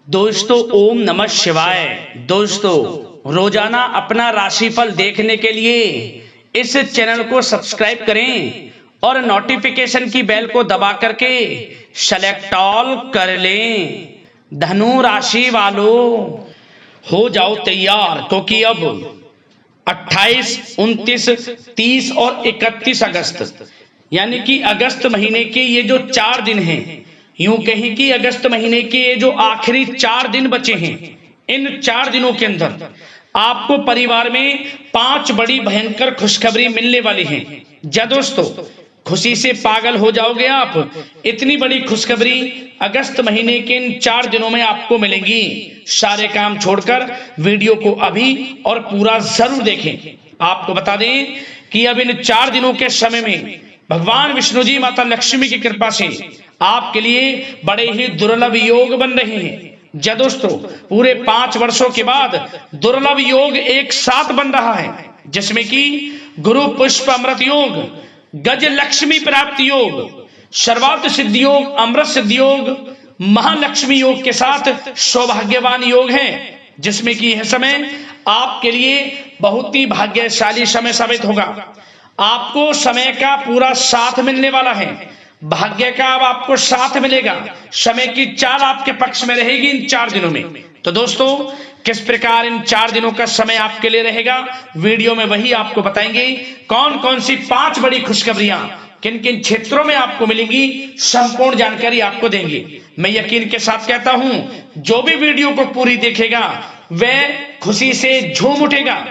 दोस्तों ओम नमः शिवाय। दोस्तों रोजाना अपना राशिफल देखने के लिए इस चैनल को सब्सक्राइब करें और नोटिफिकेशन की बेल को दबा करके सेलेक्ट ऑल कर लें। धनु राशि वालों हो जाओ तैयार, क्योंकि अब 28, 29, 30 और 31 अगस्त यानी कि अगस्त महीने के ये जो 4 दिन हैं, यूं कहें कि अगस्त महीने के ये जो आखिरी 4 दिन बचे हैं, इन 4 दिनों के अंदर आपको परिवार में 5 बड़ी भयंकर खुशखबरी मिलने वाली हैं। जा दोस्तों, खुशी से पागल हो जाओगे आप। इतनी बड़ी खुशखबरी अगस्त महीने के इन 4 दिनों में आपको मिलेंगी। सारे काम छोड़कर वीडियो को अभी और पूरा जरूर देखें। आपको बता दें कि अब इन 4 दिनों के समय में भगवान विष्णु जी, माता लक्ष्मी की कृपा से आपके लिए बड़े ही दुर्लभ योग बन रहे हैं। जा दोस्तों, पूरे 5 वर्षों के बाद दुर्लभ योग एक साथ बन रहा है, जिसमें कि गुरु पुष्प अमृत योग, गज लक्ष्मी प्राप्ति योग, सर्वार्थ सिद्धि योग, अमृत सिद्धि योग, महालक्ष्मी योग के साथ सौभाग्यवान योग है, जिसमें कि यह समय आपके लिए बहुत ही भाग्यशाली समय साबित होगा। आपको समय का पूरा साथ मिलने वाला है, भाग्य का अब आपको साथ मिलेगा। समय की चाल आपके पक्ष में रहेगी इन 4 दिनों में। तो दोस्तों, किस प्रकार इन 4 दिनों का समय आपके लिए रहेगा, वीडियो में वही आपको बताएंगे। कौन कौन सी 5 बड़ी खुशखबरियां किन किन क्षेत्रों में आपको मिलेंगी, संपूर्ण जानकारी आपको देंगे। मैं यकीन के साथ कहता हूं, जो भी वीडियो को पूरी देखेगा वह खुशी से झूम उठेगा।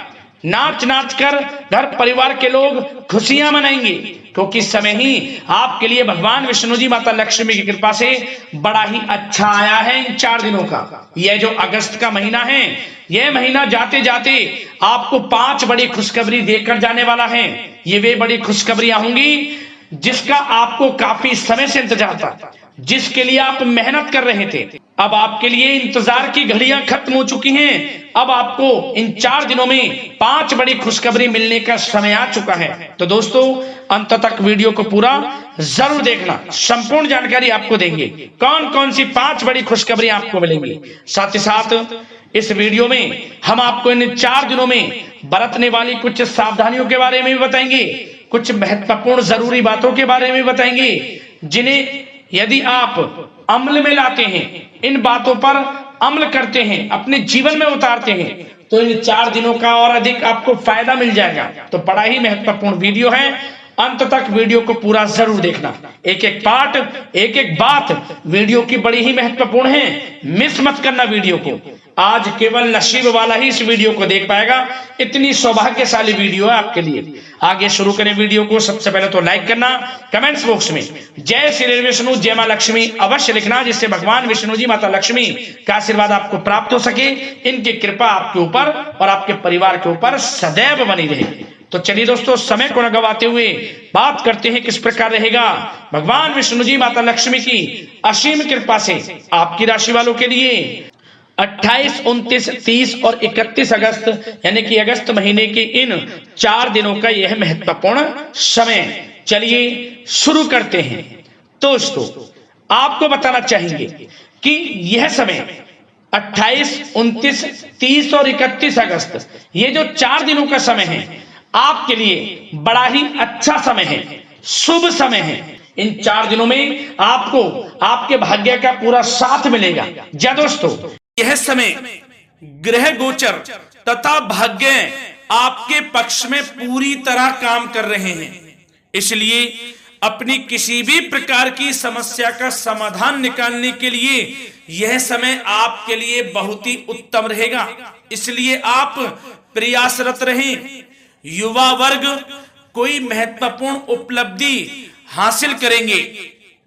नाच नाच कर घर परिवार के लोग खुशियां मनाएंगे, क्योंकि समय ही आपके लिए भगवान विष्णु जी, माता लक्ष्मी की कृपा से बड़ा ही अच्छा आया है इन 4 दिनों का। यह जो अगस्त का महीना है, यह महीना जाते जाते आपको 5 बड़ी खुशखबरी देकर जाने वाला है। ये वे बड़ी खुशखबरियां होंगी जिसका आपको काफी समय से इंतजार था, जिसके लिए आप मेहनत कर रहे थे। अब आपके लिए इंतजार की घड़ियां खत्म हो चुकी हैं। अब आपको इन 4 दिनों में 5 बड़ी खुशखबरी मिलने का समय आ चुका है। तो दोस्तों, अंत तक वीडियो को पूरा जरूर देखना, संपूर्ण जानकारी आपको देंगे। कौन कौन सी 5 बड़ी खुशखबरी आपको मिलेंगी, साथ ही साथ इस वीडियो में हम आपको इन 4 दिनों में बरतने वाली कुछ सावधानियों के बारे में भी बताएंगे, कुछ महत्वपूर्ण जरूरी बातों के बारे में बताएंगे, जिन्हें यदि आप अमल में लाते हैं, इन बातों पर अमल करते हैं, अपने जीवन में उतारते हैं, तो इन 4 दिनों का और अधिक आपको फायदा मिल जाएगा। तो बड़ा ही महत्वपूर्ण वीडियो है, अंत तक वीडियो को पूरा जरूर देखना। एक एक पार्ट, एक एक बात वीडियो की बड़ी ही महत्वपूर्ण है, मिस मत करना वीडियो को। आज केवल नसीब वाला ही इस वीडियो को देख पाएगा, इतनी सौभाग्यशाली वीडियो है आपके लिए। आगे शुरू करें वीडियो को। सबसे पहले तो लाइक करना, कमेंट्स बॉक्स में जय श्री विष्णु, जय मां लक्ष्मी अवश्य लिखना, जिससे भगवान विष्णु जी, माता लक्ष्मी का आशीर्वाद आपको प्राप्त हो सके, इनकी कृपा आपके ऊपर और आपके परिवार के ऊपर सदैव बनी रहे। तो चलिए दोस्तों, समय को न गवाते हुए बात करते हैं किस प्रकार रहेगा भगवान विष्णु जी, माता लक्ष्मी की असीम कृपा से आपकी राशि वालों के लिए 28, 29, 30 और 31 अगस्त यानी कि अगस्त महीने के इन 4 दिनों का यह महत्वपूर्ण समय। चलिए शुरू करते हैं। दोस्तों, आपको बताना चाहेंगे कि यह समय 28, 29, 30 और 31 अगस्त, ये जो 4 दिनों का समय है, आपके लिए बड़ा ही अच्छा समय है, शुभ समय है। इन 4 दिनों में आपको आपके भाग्य का पूरा साथ मिलेगा। जा दोस्तों, यह समय ग्रह गोचर तथा भाग्य आपके पक्ष में पूरी तरह काम कर रहे हैं, इसलिए अपनी किसी भी प्रकार की समस्या का समाधान निकालने के लिए यह समय आपके लिए बहुत ही उत्तम रहेगा। इसलिए आप प्रयासरत रहें। युवा वर्ग कोई महत्वपूर्ण उपलब्धि हासिल करेंगे।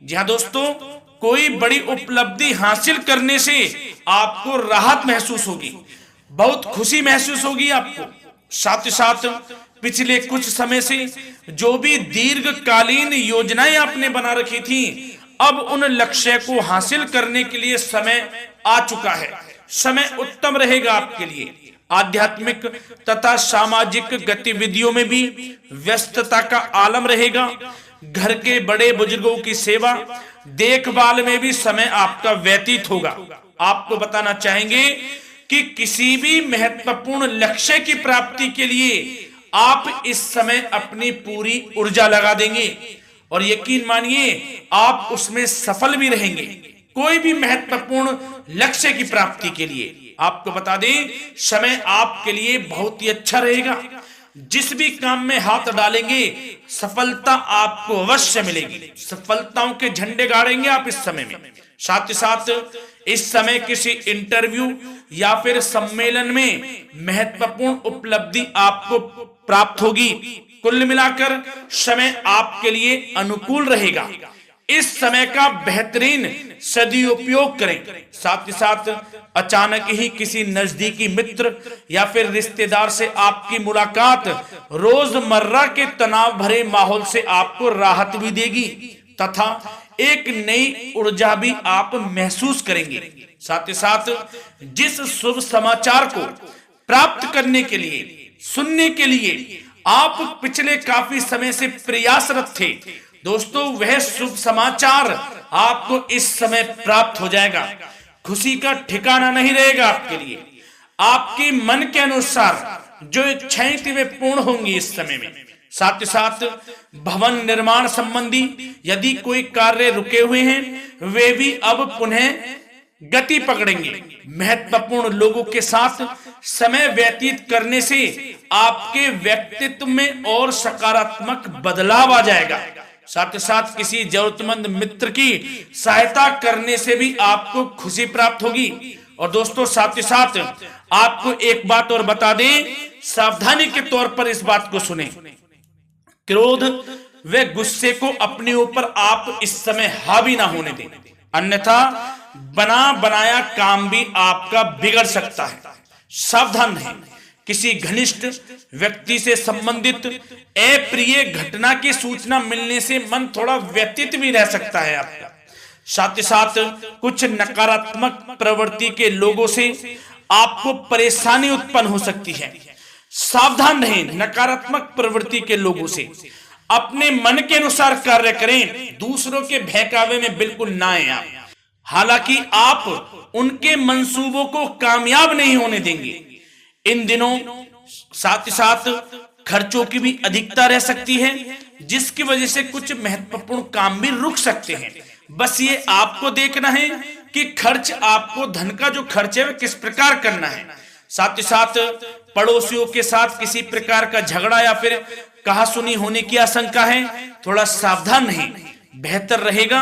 जी हाँ दोस्तों, कोई बड़ी उपलब्धि हासिल करने से आपको राहत महसूस होगी, बहुत खुशी महसूस होगी आपको। साथ ही साथ पिछले कुछ समय से जो भी दीर्घकालीन योजनाएं आपने बना रखी थी, अब उन लक्ष्य को हासिल करने के लिए समय आ चुका है। समय उत्तम रहेगा आपके लिए। आध्यात्मिक तथा सामाजिक गतिविधियों में भी व्यस्तता का आलम रहेगा। घर के बड़े बुजुर्गों की सेवा देखभाल में भी समय आपका व्यतीत होगा। आपको बताना चाहेंगे कि किसी भी महत्वपूर्ण लक्ष्य की प्राप्ति के लिए आप इस समय अपनी पूरी ऊर्जा लगा देंगे और यकीन मानिए आप उसमें सफल भी रहेंगे। कोई भी महत्वपूर्ण लक्ष्य की प्राप्ति के लिए आपको बता दें, समय आपके लिए बहुत ही अच्छा रहेगा। जिस भी काम में हाथ डालेंगे सफलता आपको अवश्य मिलेगी। सफलताओं के झंडे गाड़ेंगे आप इस समय में। साथ ही साथ इस समय किसी इंटरव्यू या फिर सम्मेलन में महत्वपूर्ण उपलब्धि आपको प्राप्त होगी। कुल मिलाकर समय आपके लिए अनुकूल रहेगा। इस समय का बेहतरीन सदुपयोग करें। साथ ही साथ अचानक ही किसी नजदीकी मित्र या फिर रिश्तेदार से आपकी मुलाकात रोजमर्रा के तनाव भरे माहौल से आपको राहत भी देगी तथा एक नई ऊर्जा भी आप महसूस करेंगे। साथ ही साथ जिस शुभ समाचार को प्राप्त करने के लिए, सुनने के लिए आप पिछले काफी समय से प्रयासरत थे दोस्तों, वह शुभ समाचार आपको इस समय प्राप्त हो जाएगा। खुशी का ठिकाना नहीं रहेगा आपके लिए। आपके मन के अनुसार जो इच्छाएं थी वे पूर्ण होंगी इस समय में। साथ ही साथ भवन निर्माण संबंधी यदि कोई कार्य रुके हुए हैं वे भी अब पुनः गति पकड़ेंगे। महत्वपूर्ण लोगों के साथ समय व्यतीत करने से आपके व्यक्तित्व में और सकारात्मक बदलाव आ जाएगा। साथ ही साथ किसी जरूरतमंद मित्र की सहायता करने से भी आपको खुशी प्राप्त होगी। और दोस्तों साथ ही साथ आपको एक बात और बता दें, सावधानी के तौर पर इस बात को सुने। क्रोध व गुस्से को अपने ऊपर आप इस समय हावी ना होने दें, अन्यथा बना बनाया काम भी आपका बिगड़ सकता है। सावधान रहें। किसी घनिष्ठ व्यक्ति से संबंधित अप्रिय घटना की सूचना मिलने से मन थोड़ा व्यतीत भी रह सकता है आपका। साथ ही साथ कुछ नकारात्मक प्रवृत्ति के लोगों से आपको परेशानी उत्पन्न हो सकती है। सावधान रहें नकारात्मक प्रवृत्ति के लोगों से। अपने मन के अनुसार कार्य करें, दूसरों के बहकावे में बिल्कुल ना आए आप। हालांकि आप उनके मंसूबों को कामयाब नहीं होने देंगे। इन दिनों साथ ही साथ खर्चों की भी अधिकता रह सकती है, जिसकी वजह से कुछ महत्वपूर्ण काम भी रुक सकते हैं। बस ये आपको देखना है कि खर्च, आपको धन का जो खर्च है वह किस प्रकार करना है। साथ ही साथ पड़ोसियों के साथ किसी प्रकार का झगड़ा या फिर कहासुनी होने की आशंका है, थोड़ा सावधान रहें। बेहतर रहेगा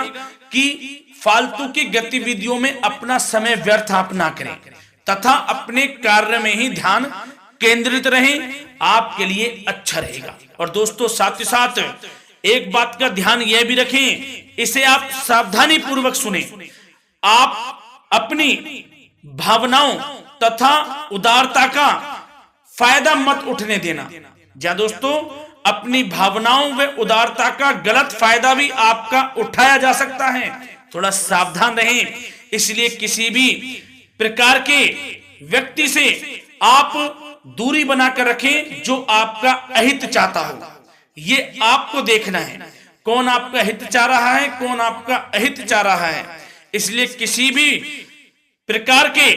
कि फालतू की गतिविधियों में अपना समय व्यर्थ आप ना करें तथा अपने कार्य में ही ध्यान केंद्रित रहें, आपके लिए अच्छा रहेगा। और दोस्तों साथ ही साथ एक बात का ध्यान यह भी रखें, इसे आप सावधानी पूर्वक सुने। आप अपनी भावनाओं तथा उदारता का फायदा मत उठने देना। जा दोस्तों, अपनी भावनाओं व उदारता का गलत फायदा भी आपका उठाया जा सकता है, थोड़ा सावधान रहें। इसलिए किसी भी प्रकार के व्यक्ति से आप दूरी बनाकर रखें जो आपका अहित चाहता हो। ये आपको देखना है, कौन आपका हित चाह रहा है, कौन आपका अहित चाह रहा है। इसलिए किसी भी प्रकार के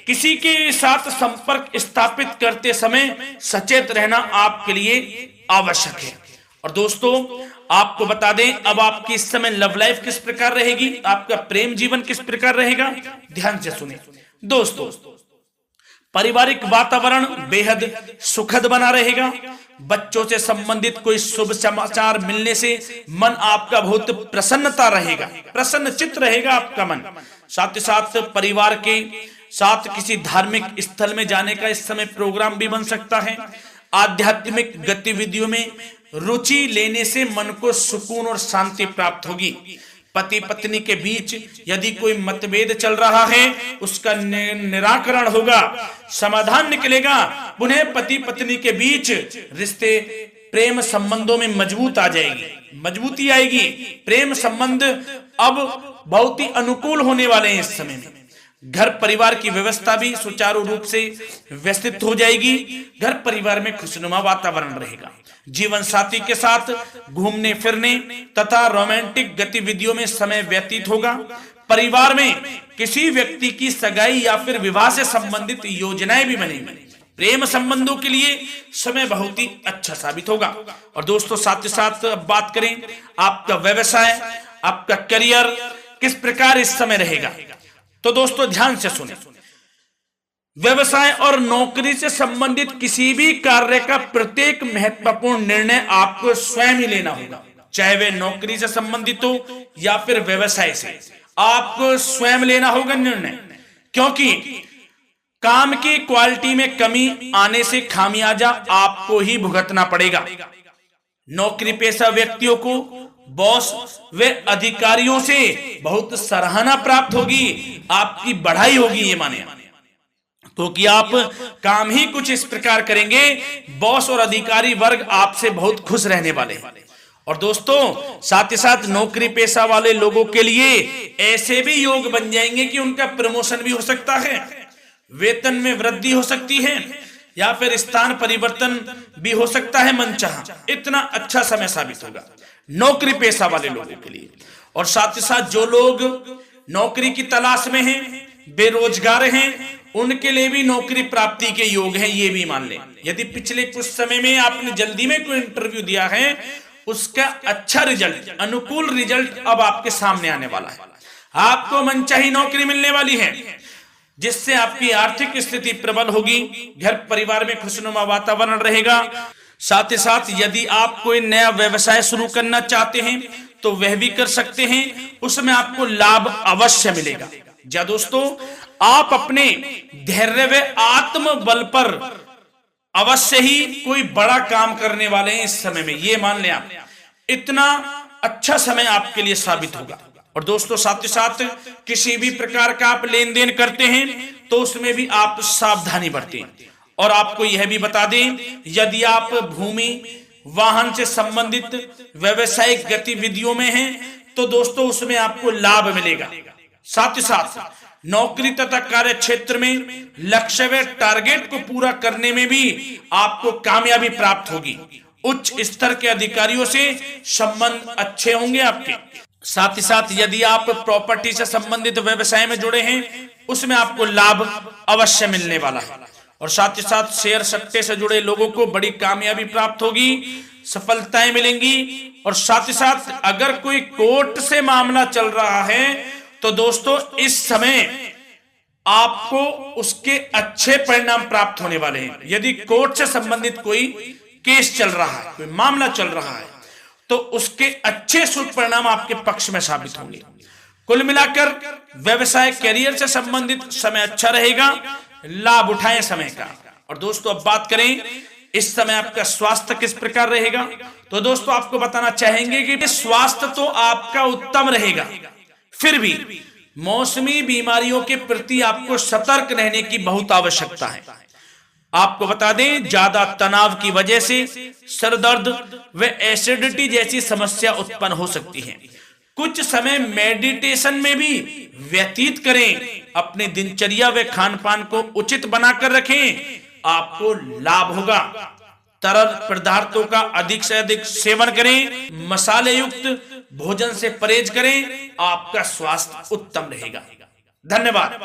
किसी के साथ संपर्क स्थापित करते समय सचेत रहना आपके लिए आवश्यक है। और दोस्तों आपको बता दें, अब आपकी इस समय लव लाइफ किस प्रकार रहेगी, आपका प्रेम जीवन किस प्रकार रहेगा, ध्यान से सुने। दोस्तों पारिवारिक वातावरण बेहद सुखद बना रहेगा। बच्चों से संबंधित कोई शुभ समाचार मिलने से मन आपका बहुत प्रसन्नता रहेगा, प्रसन्नचित्त रहेगा आपका मन। साथ ही साथ परिवार के साथ किसी धार्मिक स्थल में जाने का इस समय प्रोग्राम भी बन सकता है। आध्यात्मिक गतिविधियों में रुचि लेने से मन को सुकून और शांति प्राप्त होगी। पति पत्नी के बीच यदि कोई मतभेद चल रहा है उसका निराकरण होगा, समाधान निकलेगा। पुनः पति पत्नी के बीच रिश्ते प्रेम संबंधों में मजबूत आ जाएगी, मजबूती आएगी। प्रेम संबंध अब बहुत ही अनुकूल होने वाले हैं इस समय में। घर परिवार की व्यवस्था भी सुचारू रूप से व्यवस्थित हो जाएगी। घर परिवार में खुशनुमा वातावरण रहेगा। जीवन साथी के साथ घूमने फिरने तथा रोमांटिक गतिविधियों में समय व्यतीत होगा। परिवार में किसी व्यक्ति की सगाई या फिर विवाह से संबंधित योजनाएं भी बनेंगी। प्रेम संबंधों के लिए समय बहुत ही अच्छा साबित होगा। और दोस्तों साथ ही साथ अब बात करें आपका व्यवसाय, आपका करियर किस प्रकार इस समय रहेगा, तो दोस्तों ध्यान से सुने। व्यवसाय और नौकरी से संबंधित किसी भी कार्य का प्रत्येक महत्वपूर्ण निर्णय आपको स्वयं ही लेना होगा, चाहे वे नौकरी से संबंधित हो या फिर व्यवसाय से, आपको स्वयं लेना होगा निर्णय। क्योंकि काम की क्वालिटी में कमी आने से खामियाजा आपको ही भुगतना पड़ेगा। नौकरी पेशा व्यक्तियों को बॉस व अधिकारियों से बहुत सराहना प्राप्त होगी, आपकी बढ़ाई होगी, ये माने तो कि आप काम ही कुछ इस प्रकार करेंगे, बॉस और अधिकारी वर्ग आपसे बहुत खुश रहने वाले हैं। और दोस्तों साथ ही साथ नौकरी पेशा वाले लोगों के लिए ऐसे भी योग बन जाएंगे कि उनका प्रमोशन भी हो सकता है, वेतन में वृद्धि हो सकती है, या फिर स्थान परिवर्तन भी हो सकता है मनचाहा। इतना अच्छा समय साबित होगा नौकरी पेशा वाले लोगों के लिए। और साथ ही साथ जो लोग नौकरी की तलाश में हैं, बेरोजगार हैं, उनके लिए भी नौकरी प्राप्ति के योग हैं, ये भी मान लें। यदि पिछले कुछ समय में आपने जल्दी में कोई इंटरव्यू दिया है, उसका अच्छा रिजल्ट, अनुकूल रिजल्ट अब आपके सामने आने वाला है। आपको मनचाही नौकरी मिलने वाली है, जिससे आपकी आर्थिक स्थिति प्रबल होगी, घर परिवार में खुशनुमा वातावरण रहेगा। साथ ही साथ यदि आप कोई नया व्यवसाय शुरू करना चाहते हैं तो वह भी कर सकते हैं, उसमें आपको लाभ अवश्य मिलेगा। जा दोस्तों आप अपने धैर्य व आत्मबल पर अवश्य ही कोई बड़ा काम करने वाले हैं इस समय में, ये मान लें आप। इतना अच्छा समय आपके लिए साबित होगा। और दोस्तों साथ ही साथ किसी भी प्रकार का आप लेन देन करते हैं तो उसमें भी आप सावधानी बरतें। और आपको यह भी बता दें, यदि आप भूमि वाहन से संबंधित व्यावसायिक गतिविधियों में हैं तो दोस्तों उसमें आपको लाभ मिलेगा। साथ ही साथ नौकरी तथा कार्य क्षेत्र में लक्ष्य व टारगेट को पूरा करने में भी आपको कामयाबी प्राप्त होगी। उच्च स्तर के अधिकारियों से संबंध अच्छे होंगे आपके। साथ ही साथ यदि आप प्रॉपर्टी से संबंधित व्यवसाय में जुड़े हैं, उसमें आपको लाभ अवश्य मिलने वाला है। और साथ ही साथ शेयर सट्टे से जुड़े लोगों को बड़ी कामयाबी प्राप्त होगी, सफलताएं मिलेंगी। और साथ ही साथ अगर कोई कोर्ट से मामला चल रहा है तो दोस्तों इस समय आपको उसके अच्छे परिणाम प्राप्त होने वाले हैं। यदि कोर्ट से संबंधित कोई केस चल रहा है, कोई मामला चल रहा है, तो उसके अच्छे शुभ परिणाम आपके पक्ष में साबित होंगे। कुल मिलाकर व्यवसाय करियर से संबंधित समय अच्छा रहेगा, लाभ उठाएं समय का। और दोस्तों अब बात करें इस समय आपका स्वास्थ्य किस प्रकार रहेगा, तो दोस्तों आपको बताना चाहेंगे कि स्वास्थ्य तो आपका उत्तम रहेगा, फिर भी मौसमी बीमारियों के प्रति आपको सतर्क रहने की बहुत आवश्यकता है। आपको बता दें ज्यादा तनाव की वजह से सर दर्द व एसिडिटी जैसी समस्या उत्पन्न हो सकती है। कुछ समय मेडिटेशन में भी व्यतीत करें, अपनी दिनचर्या व खान पान को उचित बनाकर रखें, आपको लाभ होगा। तरल पदार्थों का अधिक से अधिक सेवन करें, मसाले युक्त भोजन से परहेज करें, आपका स्वास्थ्य उत्तम रहेगा। धन्यवाद।